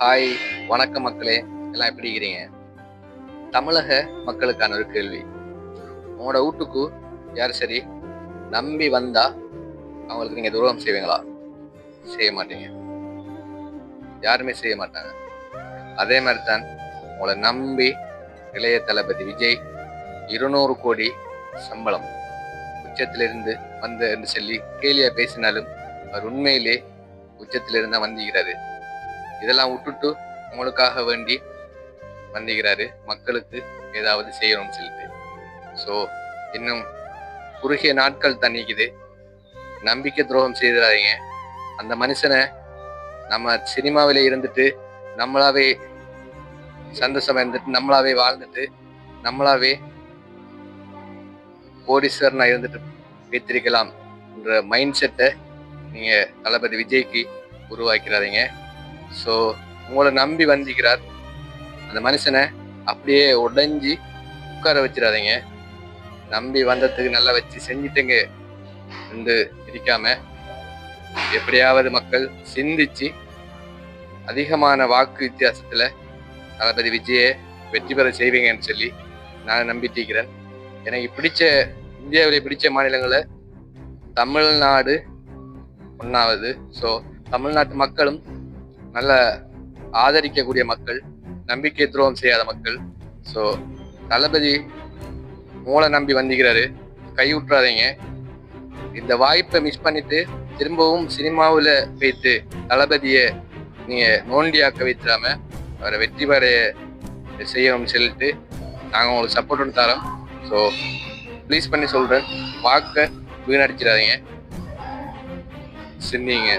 Hi, வணக்கம் மக்களே. எல்லாம் எப்படி இருக்கிறீங்க? தமிழக மக்களுக்கான ஒரு கேள்வி. உங்களோட வீட்டுக்கு யார் சரி நம்பி வந்தா அவங்களுக்கு நீங்க துரோகம் செய்வீங்களா? செய்ய மாட்டீங்க. யாருமே செய்ய மாட்டாங்க. அதே மாதிரி தான் உங்களை நம்பி இளைய தளபதி விஜய் 200 கோடி சம்பளம் உச்சத்திலிருந்து வந்த என்று சொல்லி கேலியா பேசினாலும் அவர் உண்மையிலே உச்சத்திலிருந்து வந்திருக்கிறாரு. இதெல்லாம் விட்டுட்டு உங்களுக்காக வேண்டி வந்திருக்கிறாரு, மக்களுக்கு ஏதாவது செய்யணும்னு சொல்லிட்டு. ஸோ இன்னும் குறுகிய நாட்கள் தண்ணிக்குது. நம்பிக்கை துரோகம் செய்திடாதீங்க. அந்த மனுஷனை நம்ம சினிமாவில இருந்துட்டு நம்மளாவே சந்தோஷமா இருந்துட்டு நம்மளாவே வாழ்ந்துட்டு நம்மளாவே கோடீஸ்வரனா இருந்துட்டு வைத்திருக்கலாம் என்ற மைண்ட் செட்டை நீங்க தளபதி விஜய்க்கு உருவாக்கிறாதீங்க. ஸோ உங்களை நம்பி வந்திக்கிறார் அந்த மனுஷனை அப்படியே உடைஞ்சி உட்கார வச்சிடாதீங்க. நம்பி வந்ததுக்கு நல்லா வச்சு செஞ்சுட்டுங்க என்று இருக்காம எப்படியாவது மக்கள் சிந்திச்சு அதிகமான வாக்கு வித்தியாசத்துல தளபதி விஜயை வெற்றி பெற செய்வீங்கன்னு சொல்லி நான் நம்பிட்டிருக்கிறேன். எனக்கு பிடிச்ச இந்தியாவிலே பிடிச்ச மாநிலங்களை தமிழ்நாடு ஒன்றாவது. ஸோ தமிழ்நாட்டு மக்களும் நல்ல ஆதரிக்கக்கூடிய மக்கள், நம்பிக்கை துரோகம் செய்யாத மக்கள். ஸோ தளபதி மூளை நம்பி வந்திக்கிறாரு, கை விட்டுறாதீங்க. இந்த வாய்ப்பை மிஸ் பண்ணிட்டு திரும்பவும் சினிமாவில் வைத்து தளபதியை நீங்க நோண்டியாக்க வைத்திடாம அவரை வெற்றி பெற செய்யணும்னு சொல்லிட்டு நாங்கள் உங்களுக்கு சப்போர்ட் பண்ணி தரோம். ஸோ ப்ளீஸ் பண்ணி சொல்றேன், வாக்கை வீணடிச்சிடாதீங்க, சிந்திங்க.